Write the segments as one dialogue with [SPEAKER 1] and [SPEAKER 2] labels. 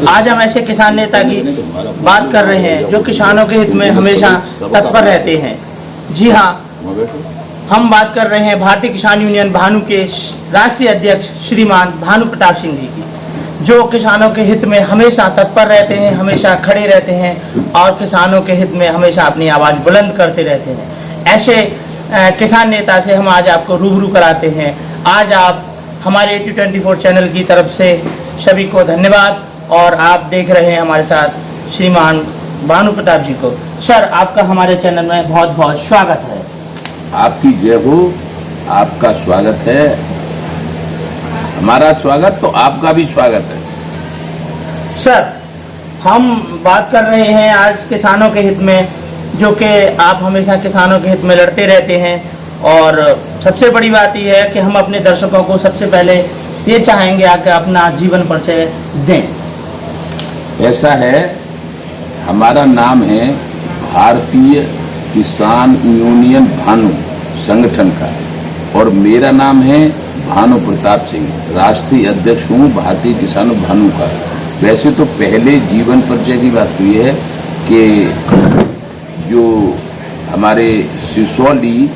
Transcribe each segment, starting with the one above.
[SPEAKER 1] आज हम ऐसे किसान नेता की बात कर रहे हैं जो किसानों के हित में हमेशा तत्पर रहते हैं। जी हाँ, हम बात कर रहे हैं भारतीय किसान यूनियन भानु के राष्ट्रीय अध्यक्ष श्रीमान भानु प्रताप सिंह जी की, जो किसानों के हित में हमेशा तत्पर रहते हैं, हमेशा खड़े रहते हैं और किसानों के हित में हमेशा अपनी आवाज़ बुलंद करते रहते हैं। ऐसे किसान नेता से हम आज आपको रूबरू कराते हैं। आज आप हमारे 8024 चैनल की तरफ से सभी को धन्यवाद, और आप देख रहे हैं हमारे साथ श्रीमान भानु प्रताप जी को। सर, आपका हमारे चैनल में बहुत बहुत स्वागत है।
[SPEAKER 2] आपकी जय हो, आपका स्वागत है। हमारा स्वागत तो आपका भी स्वागत है।
[SPEAKER 1] सर, हम बात कर रहे हैं आज किसानों के हित में, जो कि आप हमेशा किसानों के हित में लड़ते रहते हैं। और सबसे बड़ी बात यह है कि हम अपने दर्शकों को सबसे पहले ये चाहेंगे कि अपना जीवन परिचय दें।
[SPEAKER 2] ऐसा है, हमारा नाम है भारतीय किसान यूनियन भानु संगठन का, और मेरा नाम है भानु प्रताप सिंह, राष्ट्रीय अध्यक्ष हूँ भारतीय किसान भानु का। वैसे तो पहले जीवन परिचय की बात हुई है कि जो हमारे सिसौली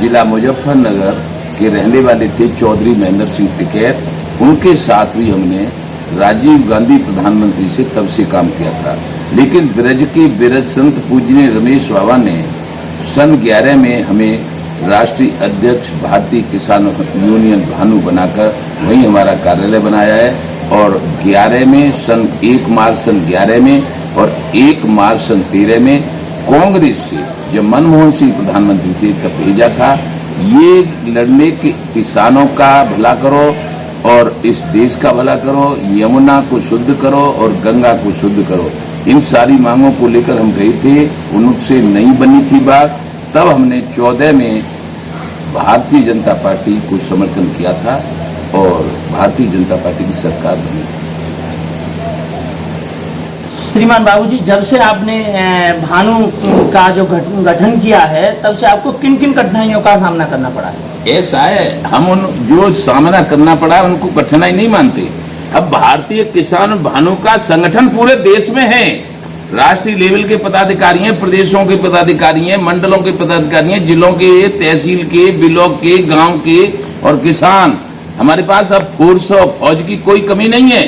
[SPEAKER 2] जिला मुजफ्फरनगर के रहने वाले थे चौधरी महेंद्र सिंह टिकैत, उनके साथ भी हमने राजीव गांधी प्रधानमंत्री से तब से काम किया था। लेकिन ब्रज के बिरज संत पूजनीय रमेश बाबा ने सन 11 में हमें राष्ट्रीय अध्यक्ष भारतीय किसान यूनियन भानु बनाकर वहीं हमारा कार्यालय बनाया है। और 11 में सन 1 मार्च सन 11 में और 1 मार्च सन 13 में कांग्रेस से जब मनमोहन सिंह प्रधानमंत्री थे तब भेजा था, ये लड़ने के किसानों का भला करो और इस देश का भला करो, यमुना को शुद्ध करो और गंगा को शुद्ध करो। इन सारी मांगों को लेकर हम गए थे, उनसे नहीं बनी थी बात। तब हमने 14 में भारतीय जनता पार्टी को समर्थन किया था और भारतीय जनता पार्टी की सरकार बनी।
[SPEAKER 1] श्रीमान बाबूजी, जब से आपने भानु का जो गठन किया है, तब से आपको किन किन कठिनाइयों का सामना करना पड़ा है?
[SPEAKER 2] ऐसा है, हम उन जो सामना करना पड़ा उनको कठिनाई नहीं मानते। अब भारतीय किसान भानु का संगठन पूरे देश में है, राष्ट्रीय लेवल के पदाधिकारी हैं, प्रदेशों के पदाधिकारी हैं, मंडलों के पदाधिकारी हैं, जिलों के, तहसील के, ब्लॉक के, गांव के और किसान। हमारे पास अब फोर्स और फौज की कोई कमी नहीं है,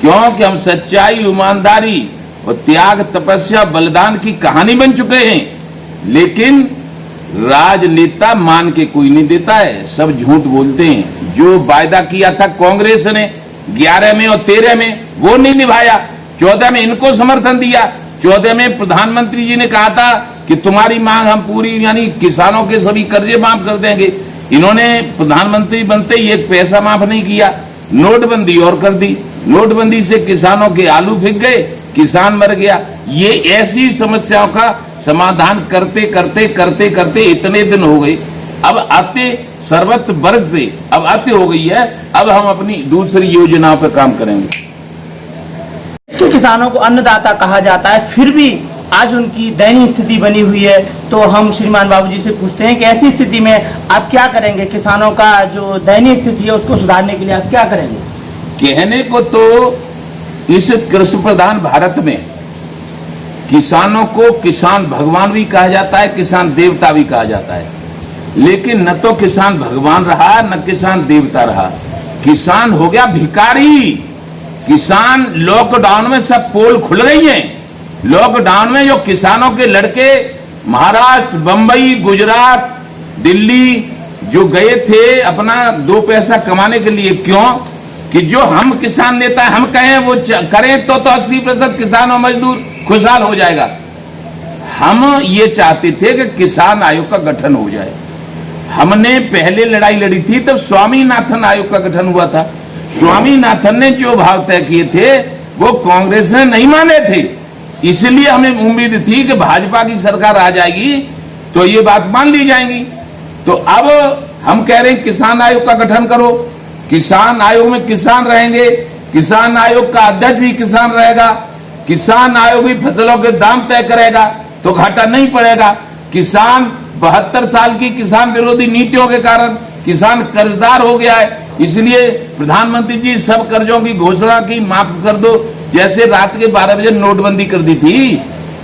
[SPEAKER 2] क्योंकि हम सच्चाई, ईमानदारी और त्याग, तपस्या, बलिदान की कहानी बन चुके हैं। लेकिन राजनेता मान के कोई नहीं देता है, सब झूठ बोलते हैं। जो वायदा किया था कांग्रेस ने 11 में और 13 में, वो नहीं निभाया। 14 में इनको समर्थन दिया। 14 में प्रधानमंत्री जी ने कहा था कि तुम्हारी मांग हम पूरी, यानी किसानों के सभी कर्जे माफ कर देंगे। इन्होंने प्रधानमंत्री बनते ही एक पैसा माफ नहीं किया, नोटबंदी और कर दी। नोटबंदी से किसानों के आलू फिक गए, किसान मर गया। ये ऐसी समस्याओं का समाधान करते करते करते करते इतने दिन हो गए, अब आते सर्वत्र वर्ग से अब आते हो गई है। अब हम अपनी दूसरी योजनाओं पर काम करेंगे।
[SPEAKER 1] तो किसानों को अन्नदाता कहा जाता है, फिर भी आज उनकी दयनीय स्थिति बनी हुई है। तो हम श्रीमान बाबूजी से पूछते हैं कि ऐसी स्थिति में आप क्या करेंगे? किसानों का जो दयनीय स्थिति है उसको सुधारने के लिए आप क्या करेंगे?
[SPEAKER 2] कहने को तो इस कृषि प्रधान भारत में किसानों को किसान भगवान भी कहा जाता है, किसान देवता भी कहा जाता है। लेकिन न तो किसान भगवान रहा, न किसान देवता रहा। किसान हो गया भिखारी। किसान लॉकडाउन में सब पोल खुल गई हैं। लॉकडाउन में जो किसानों के लड़के महाराष्ट्र, बंबई, गुजरात, दिल्ली जो गए थे अपना 2 पैसा कमाने के लिए, क्यों कि जो हम किसान नेता हम कहें वो करें तो 80% किसान और मजदूर खुशहाल हो जाएगा। हम ये चाहते थे कि किसान आयोग का गठन हो जाए। हमने पहले लड़ाई लड़ी थी तब स्वामीनाथन आयोग का गठन हुआ था। स्वामीनाथन ने जो भाव तय किए थे वो कांग्रेस ने नहीं माने थे, इसलिए हमें उम्मीद थी कि भाजपा की सरकार आ जाएगी तो ये बात मान ली जाएगी। तो अब हम कह रहे हैं किसान आयोग का गठन करो। किसान आयोग में किसान रहेंगे, किसान आयोग का अध्यक्ष भी किसान रहेगा, किसान आयोग भी फसलों के दाम तय करेगा तो घाटा नहीं पड़ेगा। किसान 72 साल की किसान विरोधी नीतियों के कारण किसान कर्जदार हो गया है। इसलिए प्रधानमंत्री जी सब कर्जों की घोषणा की, माफ कर दो। जैसे रात के 12 बजे नोटबंदी कर दी थी,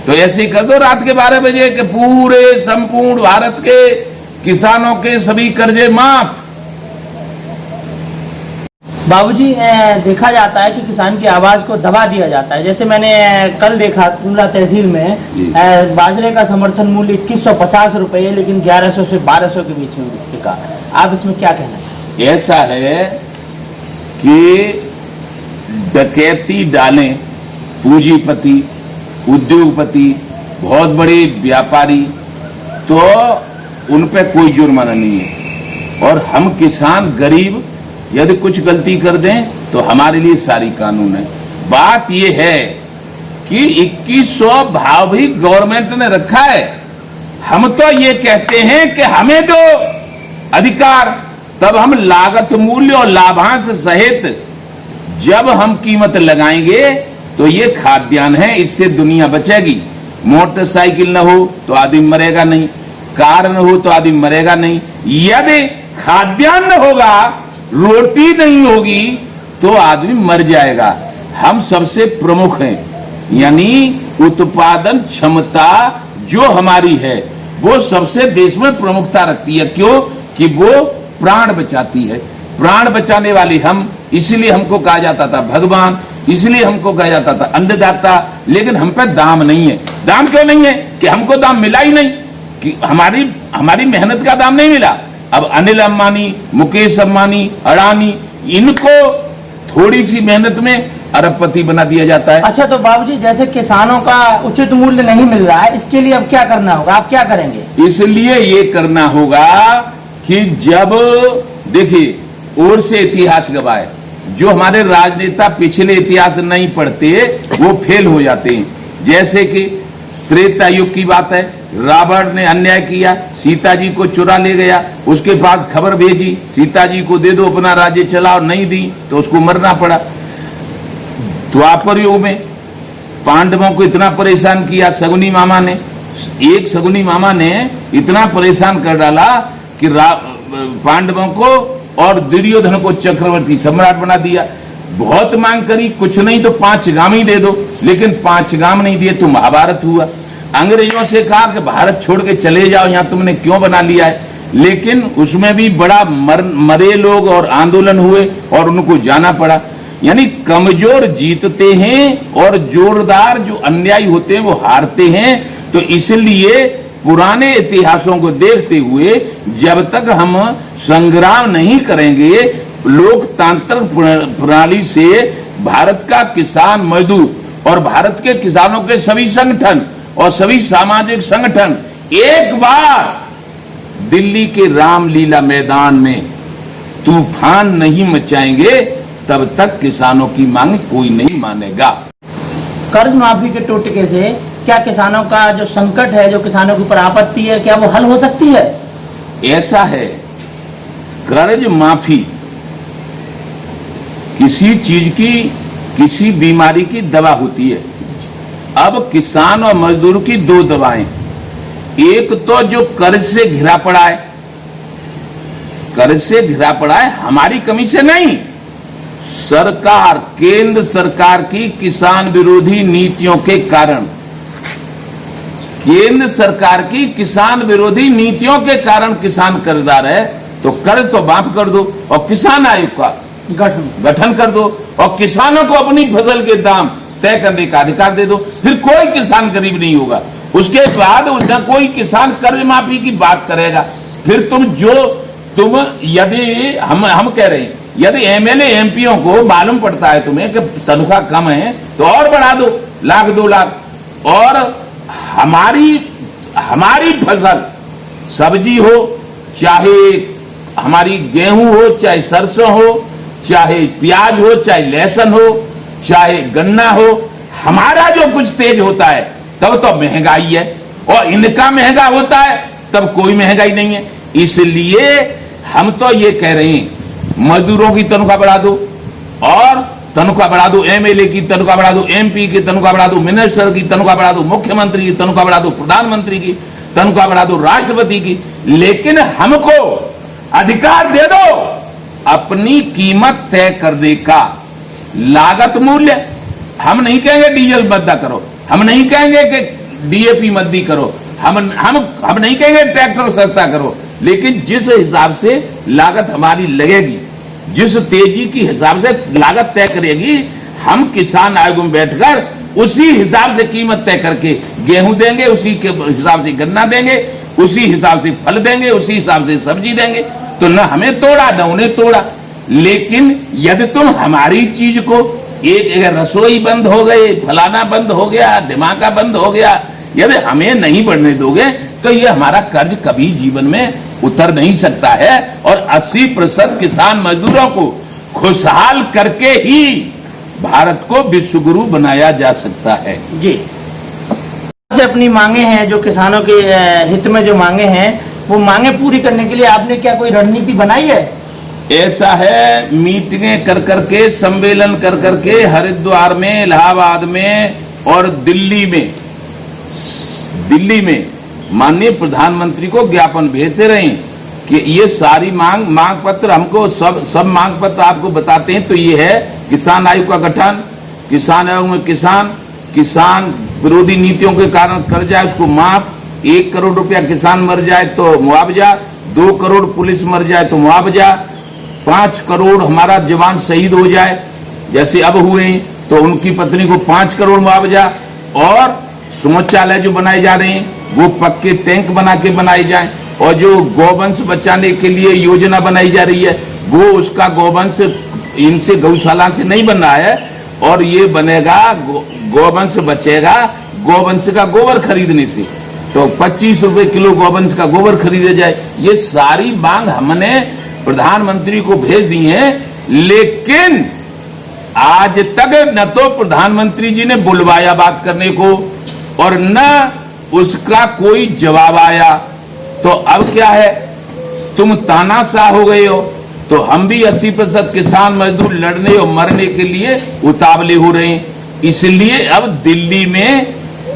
[SPEAKER 2] तो ऐसे ही कर दो रात के 12 बजे के पूरे संपूर्ण भारत के किसानों के सभी कर्जे माफ।
[SPEAKER 1] बाबूजी, देखा जाता है कि किसान की आवाज को दबा दिया जाता है। जैसे मैंने कल देखा कुंडला तहसील में बाजरे का समर्थन मूल्य 2150 रुपए है, लेकिन 1100 से 1200 के बीच में बिका। आप इसमें क्या कहना है?
[SPEAKER 2] ऐसा है कि डकैती डालें पूंजीपति, उद्योगपति, बहुत बड़े व्यापारी, तो उन पे कोई जुर्माना नहीं है। और हम किसान गरीब यदि कुछ गलती कर दें तो हमारे लिए सारी कानून है। बात यह है कि 2100 भाव भी गवर्नमेंट ने रखा है। हम तो ये कहते हैं कि हमें दो अधिकार, तब हम लागत मूल्य और लाभांश सहित जब हम कीमत लगाएंगे तो ये खाद्यान्न है, इससे दुनिया बचेगी। मोटरसाइकिल न हो तो आदमी मरेगा नहीं, कार न हो तो आदमी मरेगा नहीं। यदि खाद्यान्न होगा, रोटी नहीं होगी तो आदमी मर जाएगा। हम सबसे प्रमुख हैं, यानी उत्पादन क्षमता जो हमारी है वो सबसे देश में प्रमुखता रखती है। क्यों? कि वो प्राण बचाती है। प्राण बचाने वाले हम, इसलिए हमको कहा जाता था भगवान, इसलिए हमको कहा जाता था अन्नदाता। लेकिन हम पे दाम नहीं है। दाम क्यों नहीं है? कि हमको दाम मिला ही नहीं, कि हमारी मेहनत का दाम नहीं मिला। अब अनिल अंबानी, मुकेश अंबानी, अडानी, इनको थोड़ी सी मेहनत में अरबपति बना दिया जाता है।
[SPEAKER 1] अच्छा, तो बाबूजी जैसे किसानों का उचित मूल्य नहीं मिल रहा है, इसके लिए अब क्या करना होगा? आप क्या करेंगे?
[SPEAKER 2] इसलिए ये करना होगा कि जब देखिए और से इतिहास गवाए, जो हमारे राजनेता पिछले इतिहास नहीं पढ़ते वो फेल हो जाते हैं। जैसे कि त्रेता युग की बात है, रावण ने अन्याय किया, सीता जी को चुरा ले गया, उसके पास खबर भेजी सीता जी को दे दो अपना राज्य चलाओ, नहीं दी तो उसको मरना पड़ा। द्वापर युग में पांडवों को इतना परेशान किया शकुनी मामा ने, एक शकुनी मामा ने इतना परेशान कर डाला कि पांडवों को और दुर्योधन को चक्रवर्ती सम्राट बना दिया। बहुत मांग करी, कुछ नहीं तो 5 गांव ही दे दो, लेकिन 5 गांव नहीं दिए तो महाभारत हुआ। अंग्रेजों से कहा कि भारत छोड़ के चले जाओ, यहां तुमने क्यों बना लिया है, लेकिन उसमें भी बड़ा मरे लोग और आंदोलन हुए और उनको जाना पड़ा। यानी कमजोर जीतते हैं और जोरदार जो अन्यायी होते हैं वो हारते हैं। तो इसलिए पुराने इतिहासों को देखते हुए जब तक हम संग्राम नहीं करेंगे लोकतांत्रिक प्रणाली से, भारत का किसान मजदूर और भारत के किसानों के सभी संगठन और सभी सामाजिक संगठन एक बार दिल्ली के रामलीला मैदान में तूफान नहीं मचाएंगे, तब तक किसानों की मांग कोई नहीं मानेगा।
[SPEAKER 1] कर्ज माफी के टोटके से क्या किसानों का जो संकट है, जो किसानों के ऊपर आपत्ति है, क्या वो हल हो सकती है?
[SPEAKER 2] ऐसा है, कर्ज माफी किसी चीज की, किसी बीमारी की दवा होती है। अब किसान और मजदूर की 2 दवाएं, एक तो जो कर्ज से घिरा पड़ा है, कर्ज से घिरा पड़ा है हमारी कमी से नहीं, सरकार, केंद्र सरकार की किसान विरोधी नीतियों के कारण, केंद्र सरकार की किसान विरोधी नीतियों के कारण किसान कर्जदार है। तो कर्ज तो माफ कर दो और किसान आयोग का गठन कर दो और किसानों को अपनी फसल के दाम तय करने का अधिकार दे दो, फिर कोई किसान गरीब नहीं होगा। उसके बाद न कोई किसान कर्ज माफी की बात करेगा। फिर तुम यदि हम कह रहे हैं, यदि एमएलए एमपीओ को मालूम पड़ता है तुम्हें कि तनख्वाह कम है तो और बढ़ा दो, 1 लाख 2 लाख। और हमारी फसल, सब्जी हो, चाहे हमारी गेहूं हो, चाहे सरसों हो, चाहे प्याज हो, चाहे लहसुन हो, चाहे गन्ना हो, हमारा जो कुछ तेज होता है तब तो महंगाई है, और इनका महंगा होता है तब कोई महंगाई नहीं है। इसलिए हम तो ये कह रहे हैं मजदूरों की तनख्वाह बढ़ा दो और तनख्वाह बढ़ा दो, एमएलए की तनख्वाह बढ़ा दो, एमपी की तनख्वाह बढ़ा दो, मिनिस्टर की तनख्वाह बढ़ा दो, मुख्यमंत्री की तनख्वाह बढ़ा दो, प्रधानमंत्री की तनख्वाह बढ़ा दो, राष्ट्रपति की, लेकिन हमको अधिकार दे दो अपनी कीमत तय करने का, लागत मूल्य। हम नहीं कहेंगे डीजल मत करो, हम नहीं कहेंगे कि डीएपी मत दी करो, हम नहीं कहेंगे ट्रैक्टर सस्ता करो, लेकिन जिस हिसाब से लागत हमारी लगेगी, जिस तेजी की हिसाब से लागत तय करेगी, हम किसान आयोग में बैठकर उसी हिसाब से कीमत तय करके गेहूं देंगे, उसी के हिसाब से गन्ना देंगे, उसी हिसाब से फल देंगे, उसी हिसाब से सब्जी देंगे। तो न हमें तोड़ा न उन्हें तोड़ा। लेकिन यदि तुम हमारी चीज को एक रसोई बंद हो गई, फलाना बंद हो गया, धमाका बंद हो गया, यदि हमें नहीं बढ़ने दोगे तो ये हमारा कर्ज कभी जीवन में उतर नहीं सकता है। और 80% किसान मजदूरों को खुशहाल करके ही भारत को विश्व गुरु बनाया जा सकता है।
[SPEAKER 1] जी, से अपनी मांगे हैं, जो किसानों के हित में जो मांगे हैं, वो मांगे पूरी करने के लिए आपने क्या कोई रणनीति बनाई है?
[SPEAKER 2] ऐसा है, मीटिंगें कर करके, सम्मेलन कर करके हरिद्वार में, इलाहाबाद में और दिल्ली में माननीय प्रधानमंत्री को ज्ञापन भेजते रहे कि ये सारी मांग पत्र हमको सब मांग पत्र आपको बताते हैं। तो ये है किसान आयोग का गठन, किसान आयोग में किसान विरोधी नीतियों के कारण कर्जा है उसको माफ, 1 करोड़ रुपया किसान मर जाए तो मुआवजा, 2 करोड़ पुलिस मर जाए तो मुआवजा, 5 करोड़ हमारा जवान शहीद हो जाए जैसे अब हुए तो उनकी पत्नी को 5 करोड़ मुआवजा, और शौचालय जो बनाए जा रहे हैं वो पक्के टैंक बना के बनाए जाएं, और जो गौवंश बचाने के लिए योजना बनाई जा रही है वो उसका गौवंश इनसे गौशाला से नहीं बन रहा है, और ये बनेगा गौवंश बचेगा गौवंश का गोबर खरीदने से। तो 25 रुपए किलो गौवंश का गोबर खरीदे जाए। ये सारी मांग हमने प्रधानमंत्री को भेज दी है, लेकिन आज तक न तो प्रधानमंत्री जी ने बुलवाया बात करने को और न उसका कोई जवाब आया। तो अब क्या है, तुम तानाशाह हो गए हो, तो हम भी 80% किसान मजदूर लड़ने और मरने के लिए उतावले हो रहे हैं। इसलिए अब दिल्ली में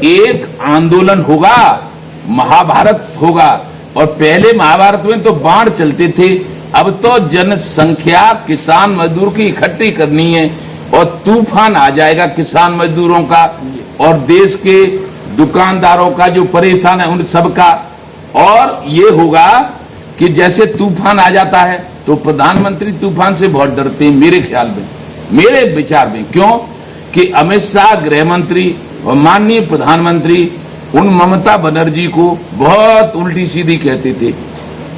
[SPEAKER 2] एक आंदोलन होगा, महाभारत होगा। और पहले महाभारत में तो बाढ़ चलते थे, अब तो जनसंख्या किसान मजदूर की इकट्ठी करनी है और तूफान आ जाएगा किसान मजदूरों का और देश के दुकानदारों का जो परेशान है उन सबका। और ये होगा कि जैसे तूफान आ जाता है तो प्रधानमंत्री तूफान से बहुत डरते हैं मेरे ख्याल में, मेरे विचार में। क्यों कि अमित शाह गृह मंत्री और माननीय प्रधानमंत्री उन ममता बनर्जी को बहुत उल्टी सीधी कहते थे,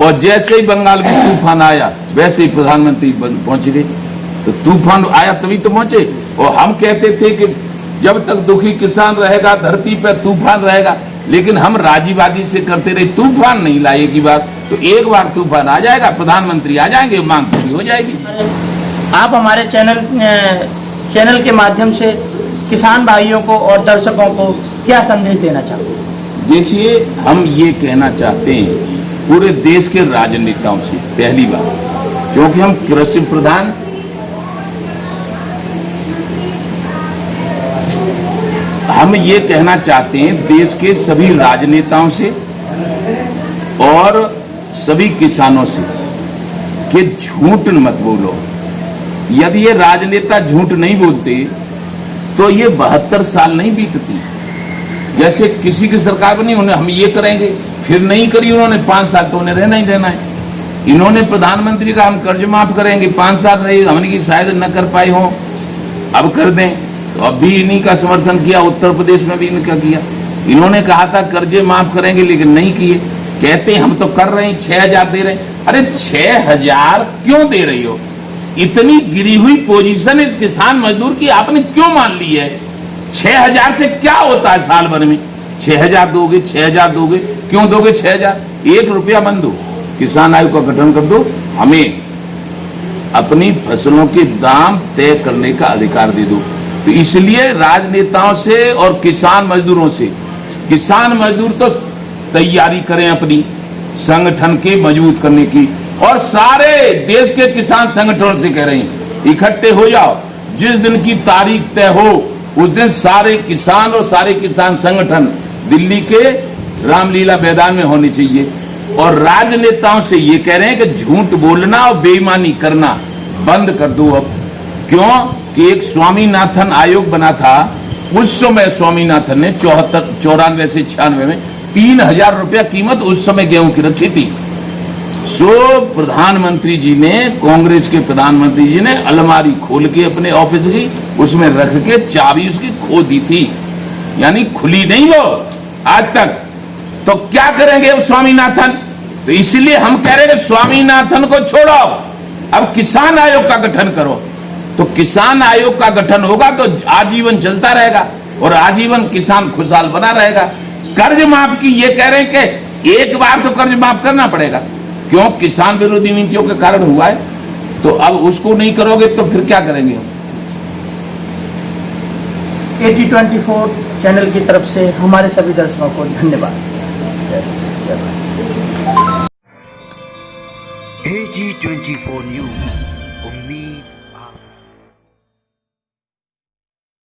[SPEAKER 2] और जैसे ही बंगाल में तूफान आया वैसे ही प्रधानमंत्री पहुंच गए। तो तूफान आया तभी तो पहुंचे। और हम कहते थे कि जब तक दुखी किसान रहेगा धरती पर तूफान रहेगा, लेकिन हम राजीबाजी से करते रहे, तूफान नहीं लाए की बात। तो एक बार तूफान आ जाएगा, प्रधानमंत्री आ जाएंगे, मांग पूरी हो जाएगी।
[SPEAKER 1] आप हमारे चैनल के माध्यम से किसान भाइयों को और दर्शकों को क्या संदेश देना चाहते हैं?
[SPEAKER 2] देखिए, हम ये कहना चाहते हैं पूरे देश के राजनेताओं से, पहली बात क्योंकि हम कृषि प्रधान, हम ये कहना चाहते हैं देश के सभी राजनेताओं से और सभी किसानों से कि झूठ मत बोलो। यदि ये राजनेता झूठ नहीं बोलते तो ये 72 साल नहीं बीतती। जैसे किसी की सरकार बनी, उन्हें हम ये करेंगे, फिर नहीं करी उन्होंने 5 साल, तो उन्हें रहना ही देना है। इन्होंने प्रधानमंत्री का हम कर्ज माफ करेंगे, 5 साल रहे, हमने की शायद न कर पाए हो, अब कर दें। तो अब भी इन्हीं का समर्थन किया, उत्तर प्रदेश में भी इनका किया। इन्होंने कहा था कर्जे माफ करेंगे लेकिन नहीं किए। कहते हम तो कर रहे हैं, 6000 दे रहे हैं। अरे 6000 क्यों दे रही हो? इतनी गिरी हुई पोजीशन इस किसान मजदूर की आपने क्यों मान ली है? 6000 से क्या होता है साल भर में? 6000 दोगे, 6000 दोगे, क्यों दोगे 6000? 1 रुपया मत दो, किसान आयोग का गठन कर दो, हमें अपनी फसलों के दाम तय करने का अधिकार दे दो। तो इसलिए राजनेताओं से और किसान मजदूरों से, किसान मजदूर तो तैयारी करें अपनी संगठन के मजबूत करने की, और सारे देश के किसान संगठनों से कह रहे हैं इकट्ठे हो जाओ, जिस दिन की तारीख तय हो उस दिन सारे किसान और सारे किसान संगठन दिल्ली के रामलीला मैदान में होनी चाहिए। और राजनेताओं से ये कह रहे हैं कि झूठ बोलना और बेईमानी करना बंद कर दो अब। क्यों कि एक स्वामीनाथन आयोग बना था, उस समय स्वामीनाथन ने 94 से 96 में 3000 रुपया कीमत उस समय गेहूं की रखी थी। सो प्रधानमंत्री जी ने, कांग्रेस के प्रधानमंत्री जी ने अलमारी खोल के अपने ऑफिस की उसमें रख के चाबी उसकी खो दी थी, यानी खुली नहीं वो आज तक। तो क्या करेंगे अब स्वामीनाथन? तो इसलिए हम कह रहे हैं स्वामीनाथन को छोड़ो, अब किसान आयोग का गठन करो। तो किसान आयोग का गठन होगा तो आजीवन चलता रहेगा और आजीवन किसान खुशहाल बना रहेगा। कर्ज माफ की ये कह रहे हैं कि एक बार तो कर्ज माफ करना पड़ेगा, क्यों किसान विरोधी नीतियों के कारण हुआ है। तो अब उसको नहीं करोगे तो फिर क्या करेंगे हम?
[SPEAKER 1] 8024 चैनल की तरफ से हमारे सभी दर्शकों को धन्यवाद।
[SPEAKER 3] AG24 News